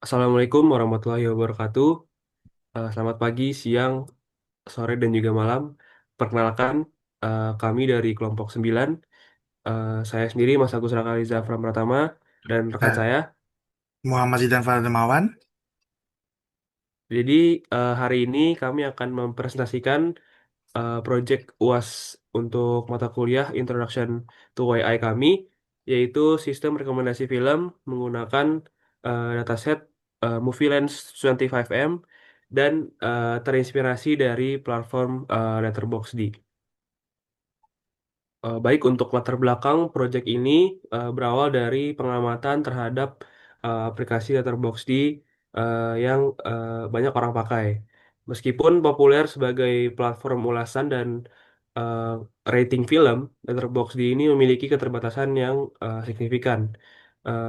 Assalamualaikum warahmatullahi wabarakatuh. Selamat pagi, siang, sore, dan juga malam. Perkenalkan, kami dari kelompok 9. Saya sendiri Mas Agus Rakaliza Pratama dan rekan Ya, saya. Muhammad Zidan Farmawan. Jadi, hari ini kami akan mempresentasikan project UAS untuk mata kuliah Introduction to YI kami, yaitu sistem rekomendasi film menggunakan dataset Movie Lens 25M dan terinspirasi dari platform Letterboxd. Baik untuk latar belakang proyek ini berawal dari pengamatan terhadap aplikasi Letterboxd yang banyak orang pakai. Meskipun populer sebagai platform ulasan dan eh, rating film, Letterboxd ini memiliki keterbatasan yang signifikan,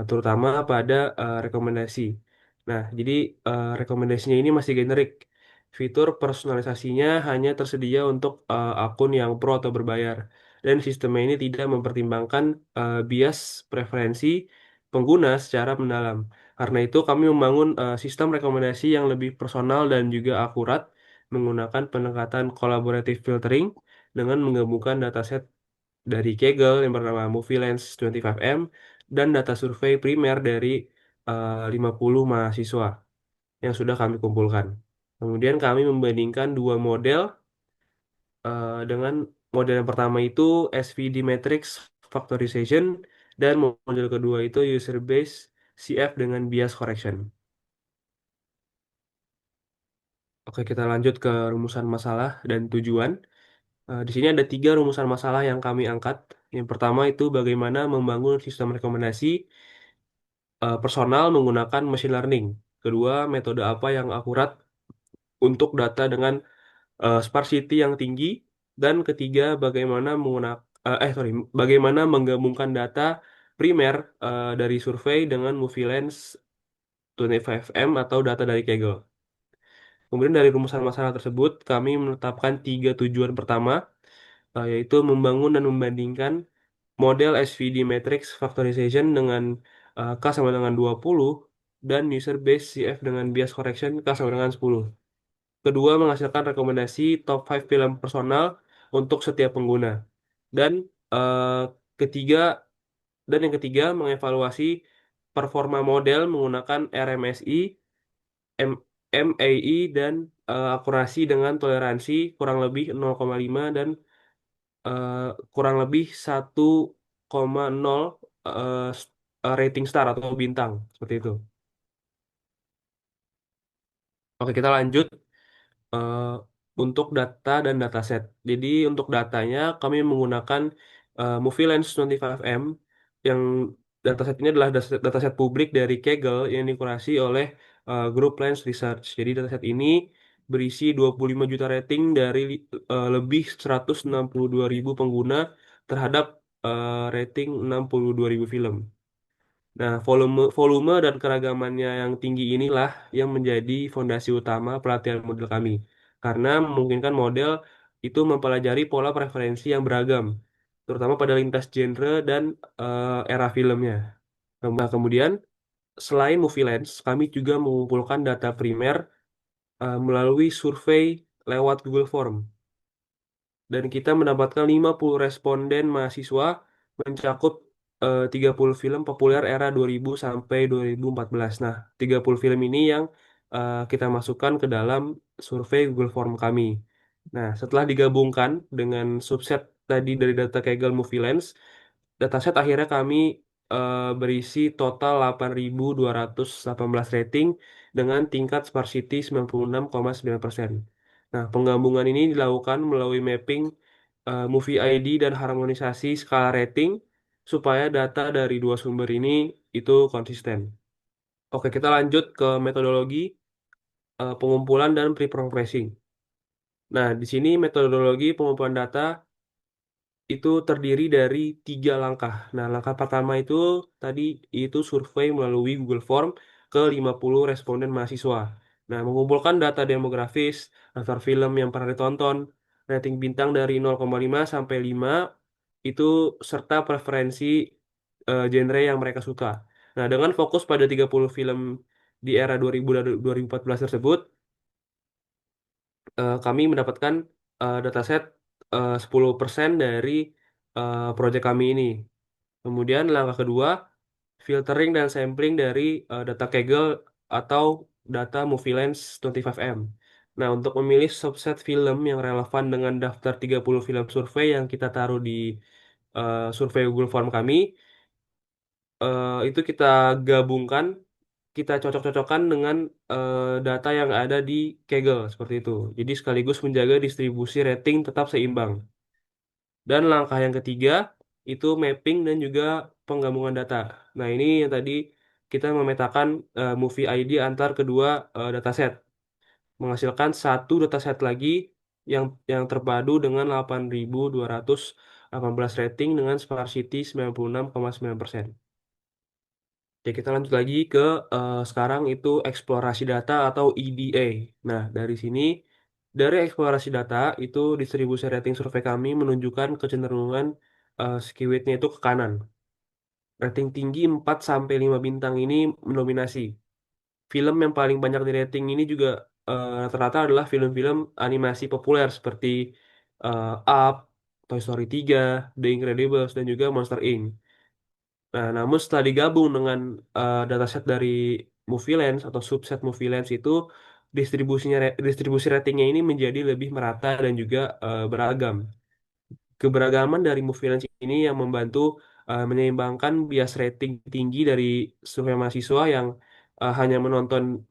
terutama pada rekomendasi. Nah, jadi rekomendasinya ini masih generik. Fitur personalisasinya hanya tersedia untuk akun yang pro atau berbayar dan sistemnya ini tidak mempertimbangkan bias preferensi pengguna secara mendalam. Karena itu kami membangun sistem rekomendasi yang lebih personal dan juga akurat menggunakan pendekatan collaborative filtering dengan menggabungkan dataset dari Kaggle yang bernama Movie Lens 25M dan data survei primer dari 50 mahasiswa yang sudah kami kumpulkan. Kemudian kami membandingkan dua model dengan model yang pertama itu SVD matrix factorization dan model kedua itu user based CF dengan bias correction. Oke, kita lanjut ke rumusan masalah dan tujuan. Di sini ada tiga rumusan masalah yang kami angkat. Yang pertama itu bagaimana membangun sistem rekomendasi personal menggunakan machine learning. Kedua, metode apa yang akurat untuk data dengan sparsity yang tinggi. Dan ketiga, bagaimana bagaimana menggabungkan data primer dari survei dengan movie lens 25M atau data dari Kaggle. Kemudian dari rumusan masalah tersebut, kami menetapkan tiga tujuan pertama, yaitu membangun dan membandingkan model SVD matrix factorization dengan K sama dengan 20 dan user base CF dengan bias correction K sama dengan 10. Kedua, menghasilkan rekomendasi top 5 film personal untuk setiap pengguna. Dan eh, ketiga yang ketiga mengevaluasi performa model menggunakan RMSI, M- MAI dan akurasi dengan toleransi kurang lebih 0,5 dan eh, kurang lebih 1,0 rating star atau bintang seperti itu. Oke, kita lanjut eh, untuk data dan dataset. Jadi untuk datanya kami menggunakan Movie Lens 25M yang dataset ini adalah dataset publik dari Kaggle yang dikurasi oleh grup Lens Research. Jadi dataset ini berisi 25 juta rating dari lebih 162.000 pengguna terhadap rating 62.000 film. Nah, volume dan keragamannya yang tinggi inilah yang menjadi fondasi utama pelatihan model kami. Karena memungkinkan model itu mempelajari pola preferensi yang beragam, terutama pada lintas genre dan era filmnya. Nah, kemudian, selain movie lens, kami juga mengumpulkan data primer melalui survei lewat Google Form dan kita mendapatkan 50 responden mahasiswa mencakup 30 film populer era 2000 sampai 2014. Nah, 30 film ini yang kita masukkan ke dalam survei Google Form kami. Nah, setelah digabungkan dengan subset tadi dari data Kaggle Movie Lens, dataset akhirnya kami berisi total 8.218 rating dengan tingkat sparsity 96,9%. Nah, penggabungan ini dilakukan melalui mapping movie ID dan harmonisasi skala rating supaya data dari dua sumber ini itu konsisten. Oke, kita lanjut ke metodologi pengumpulan dan pre-processing. Nah, di sini metodologi pengumpulan data itu terdiri dari tiga langkah. Nah, langkah pertama itu tadi itu survei melalui Google Form ke 50 responden mahasiswa. Nah, mengumpulkan data demografis, daftar film yang pernah ditonton, rating bintang dari 0,5 sampai 5 itu serta preferensi genre yang mereka suka. Nah, dengan fokus pada 30 film di era 2000 dan 2014 tersebut, kami mendapatkan dataset 10% dari proyek kami ini. Kemudian langkah kedua, filtering dan sampling dari data Kaggle atau data Movie Lens 25M. Nah, untuk memilih subset film yang relevan dengan daftar 30 film survei yang kita taruh di survei Google Form kami, itu kita gabungkan, kita cocok-cocokkan dengan data yang ada di Kaggle, seperti itu. Jadi sekaligus menjaga distribusi rating tetap seimbang. Dan langkah yang ketiga itu mapping dan juga penggabungan data. Nah, ini yang tadi kita memetakan movie ID antar kedua dataset, menghasilkan satu dataset lagi yang terpadu dengan 8.218 rating dengan sparsity 96,9%. Oke, kita lanjut lagi ke sekarang itu eksplorasi data atau EDA. Nah, dari sini, dari eksplorasi data itu distribusi rating survei kami menunjukkan kecenderungan skiwitnya itu ke kanan. Rating tinggi 4 sampai 5 bintang ini mendominasi. Film yang paling banyak di rating ini juga rata-rata adalah film-film animasi populer seperti Up, Toy Story 3, The Incredibles, dan juga Monster Inc. Nah, namun setelah digabung dengan dataset dari Movie Lens atau subset Movie Lens itu, distribusi ratingnya ini menjadi lebih merata dan juga beragam. Keberagaman dari Movie Lens ini yang membantu menyeimbangkan bias rating tinggi dari survei mahasiswa yang hanya menonton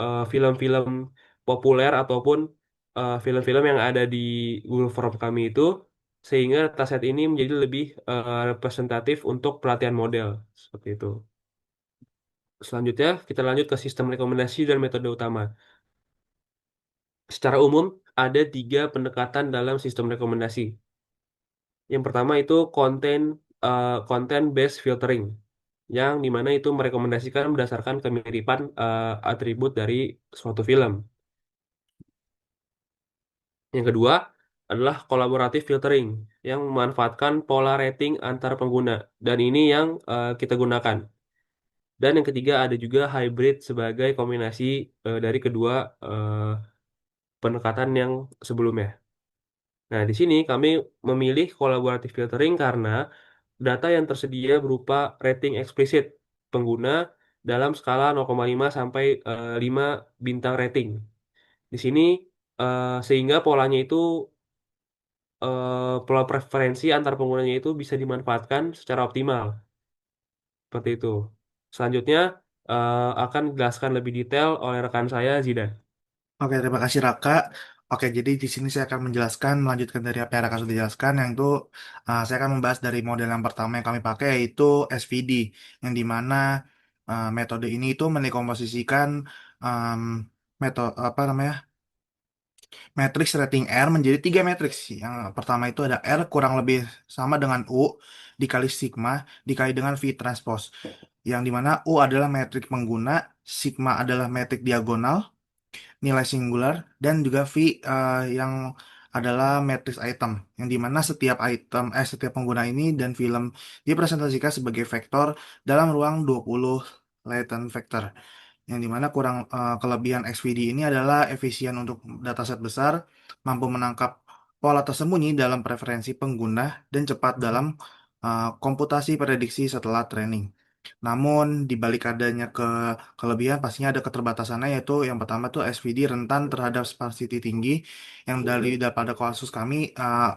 film-film populer ataupun film-film yang ada di Google Form kami itu, sehingga dataset ini menjadi lebih representatif untuk pelatihan model seperti itu. Selanjutnya kita lanjut ke sistem rekomendasi dan metode utama. Secara umum ada tiga pendekatan dalam sistem rekomendasi. Yang pertama itu content based filtering, yang dimana itu merekomendasikan berdasarkan kemiripan atribut dari suatu film. Yang kedua adalah collaborative filtering yang memanfaatkan pola rating antar pengguna, dan ini yang kita gunakan. Dan yang ketiga ada juga hybrid sebagai kombinasi dari kedua eh, pendekatan yang sebelumnya. Nah, di sini kami memilih collaborative filtering karena data yang tersedia berupa rating eksplisit pengguna dalam skala 0,5 sampai 5 bintang rating. Di sini sehingga polanya itu pola preferensi antar penggunanya itu bisa dimanfaatkan secara optimal. Seperti itu. Selanjutnya akan dijelaskan lebih detail oleh rekan saya Zidan. Oke, terima kasih Raka. Oke, jadi di sini saya akan menjelaskan, melanjutkan dari apa yang Raka sudah jelaskan, yang itu saya akan membahas dari model yang pertama yang kami pakai, yaitu SVD, yang dimana metode ini itu mendekomposisikan metode apa namanya matriks rating R menjadi tiga matriks. Yang pertama itu ada R kurang lebih sama dengan U dikali sigma dikali dengan V transpose, yang dimana U adalah metrik pengguna, sigma adalah metrik diagonal, nilai singular, dan juga V yang adalah matriks item, yang dimana setiap pengguna ini dan film dipresentasikan sebagai vektor dalam ruang 20 latent vector, yang dimana kelebihan XVD ini adalah efisien untuk dataset besar, mampu menangkap pola tersembunyi dalam preferensi pengguna, dan cepat dalam komputasi prediksi setelah training. Namun, di balik adanya kelebihan, pastinya ada keterbatasannya, yaitu yang pertama tuh SVD rentan terhadap sparsity tinggi, yang daripada kasus kami,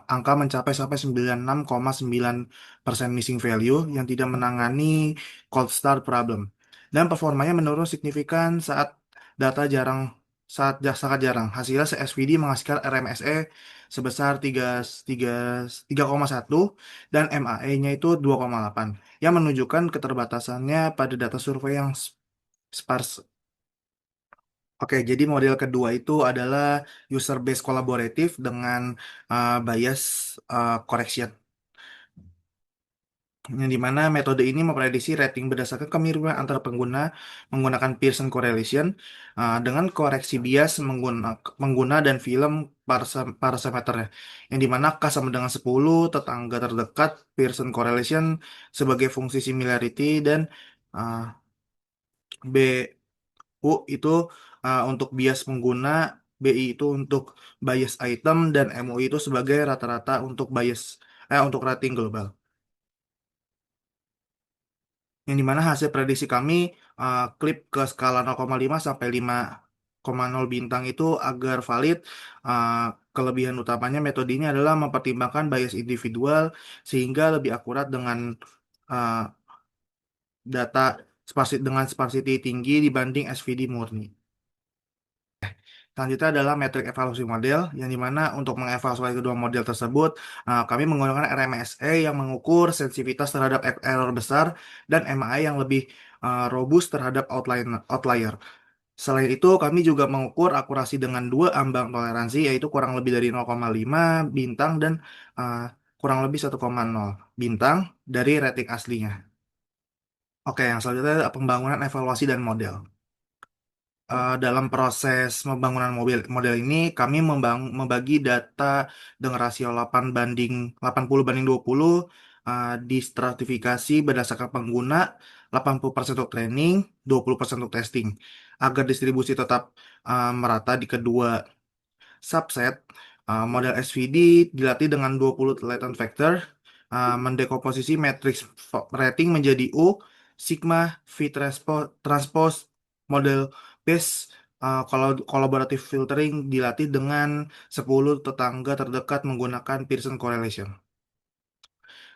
angka mencapai sampai 96,9% missing value yang tidak menangani cold start problem. Dan performanya menurun signifikan data jarang sangat jarang. Hasilnya SVD menghasilkan RMSE sebesar 3,1 dan MAE-nya itu 2,8, yang menunjukkan keterbatasannya pada data survei yang sparse. Oke, jadi model kedua itu adalah user based kolaboratif dengan bias correction, yang dimana metode ini memprediksi rating berdasarkan kemiripan antara pengguna menggunakan Pearson correlation dengan koreksi bias pengguna dan film parameternya, yang dimana K sama dengan 10, tetangga terdekat, Pearson correlation sebagai fungsi similarity, dan uh, B itu untuk bias pengguna, BI itu untuk bias item, dan MUI itu sebagai rata-rata untuk untuk rating global. Yang dimana hasil prediksi kami klip ke skala 0,5 sampai 5,0 bintang itu agar valid. uh, Kelebihan utamanya metode ini adalah mempertimbangkan bias individual sehingga lebih akurat dengan uh, data dengan sparsity tinggi dibanding SVD murni. Selanjutnya adalah metrik evaluasi model, yang dimana untuk mengevaluasi kedua model tersebut, kami menggunakan RMSE yang mengukur sensitivitas terhadap error besar dan MAI yang lebih robust terhadap outlier. Selain itu, kami juga mengukur akurasi dengan dua ambang toleransi, yaitu kurang lebih dari 0,5 bintang dan uh, kurang lebih 1,0 bintang dari rating aslinya. Oke, yang selanjutnya adalah pembangunan evaluasi dan model. Dalam proses pembangunan model ini kami membagi data dengan rasio 80 banding 20 distratifikasi berdasarkan pengguna, 80% untuk training, 20% untuk testing, agar distribusi tetap merata di kedua subset. Model SVD dilatih dengan 20 latent factor, mendekomposisi matriks rating menjadi U, sigma, V transpose, model base. Kalau collaborative filtering dilatih dengan 10 tetangga terdekat menggunakan Pearson correlation.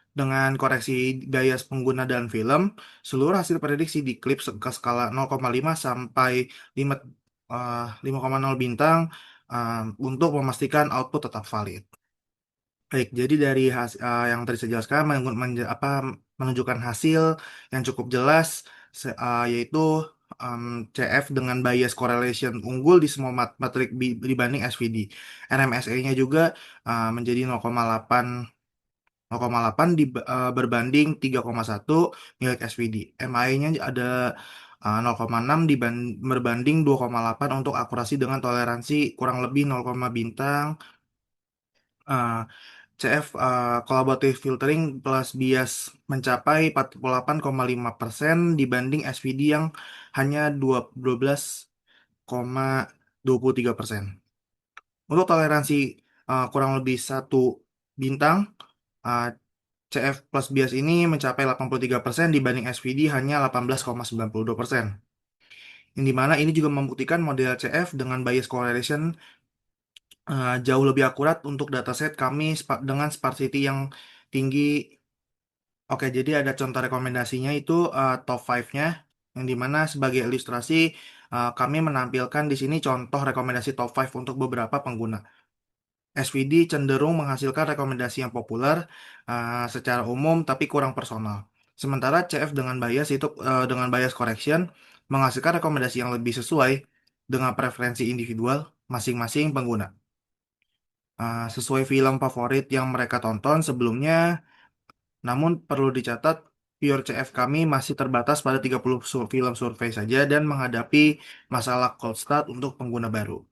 Dengan koreksi bias pengguna dan film, seluruh hasil prediksi diklip ke skala 0,5 sampai 5, 5,0 bintang untuk memastikan output tetap valid. Baik, jadi dari yang tadi saya jelaskan menunjukkan hasil yang cukup jelas, yaitu CF dengan bias correlation unggul di semua matrik dibanding SVD. NMSE-nya juga menjadi 0,8 berbanding 3,1 milik SVD. MI-nya ada 0,6 berbanding 2,8 untuk akurasi dengan toleransi kurang lebih 0, bintang. Uh, CF collaborative filtering plus bias mencapai 48,5% dibanding SVD yang hanya 12,23%. Untuk toleransi kurang lebih 1 bintang, uh, CF plus bias ini mencapai 83% dibanding SVD hanya 18,92%. Yang dimana ini juga membuktikan model CF dengan bias correlation jauh lebih akurat untuk dataset kami dengan sparsity yang tinggi. Oke, jadi ada contoh rekomendasinya itu top 5-nya, yang dimana sebagai ilustrasi kami menampilkan di sini contoh rekomendasi top 5 untuk beberapa pengguna. SVD cenderung menghasilkan rekomendasi yang populer secara umum tapi kurang personal. Sementara CF dengan bias correction menghasilkan rekomendasi yang lebih sesuai dengan preferensi individual masing-masing pengguna. Sesuai film favorit yang mereka tonton sebelumnya, namun perlu dicatat Pure CF kami masih terbatas pada 30 film survei saja dan menghadapi masalah cold start untuk pengguna baru.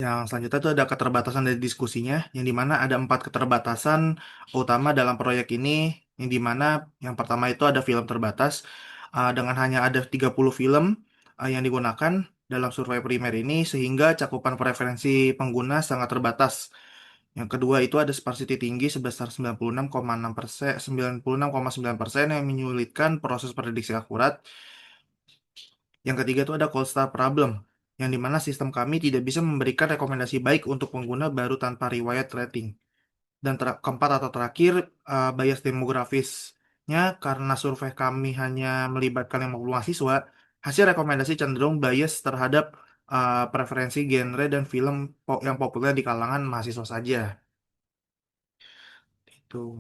Yang selanjutnya itu ada keterbatasan dari diskusinya, yang dimana ada 4 keterbatasan utama dalam proyek ini, yang dimana yang pertama itu ada film terbatas, dengan hanya ada 30 film yang digunakan dalam survei primer ini, sehingga cakupan preferensi pengguna sangat terbatas. Yang kedua itu ada sparsity tinggi sebesar 96,6%, 96,9% yang menyulitkan proses prediksi akurat. Yang ketiga itu ada cold start problem, yang dimana sistem kami tidak bisa memberikan rekomendasi baik untuk pengguna baru tanpa riwayat rating. Dan keempat atau terakhir, bias demografisnya karena survei kami hanya melibatkan 50 mahasiswa, hasil rekomendasi cenderung bias terhadap preferensi genre dan film yang populer di kalangan mahasiswa saja. Itu.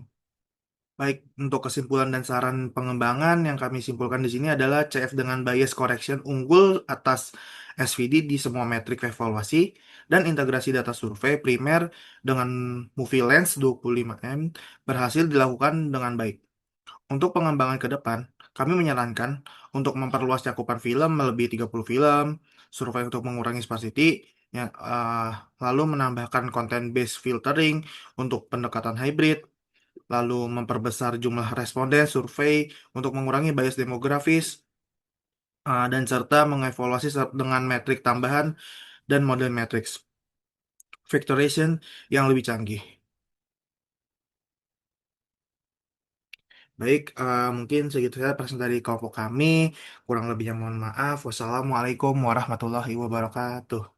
Baik, untuk kesimpulan dan saran pengembangan yang kami simpulkan di sini adalah CF dengan bias correction unggul atas SVD di semua metrik evaluasi dan integrasi data survei primer dengan movie lens 25M berhasil dilakukan dengan baik. Untuk pengembangan ke depan, kami menyarankan untuk memperluas cakupan film melebihi 30 film, survei untuk mengurangi sparsity, ya, lalu menambahkan content based filtering untuk pendekatan hybrid, lalu memperbesar jumlah responden survei untuk mengurangi bias demografis, dan serta mengevaluasi dengan metrik tambahan dan model matrix factorization yang lebih canggih. Baik, mungkin segitu saja presentasi dari kelompok kami. Kurang lebihnya mohon maaf. Wassalamualaikum warahmatullahi wabarakatuh.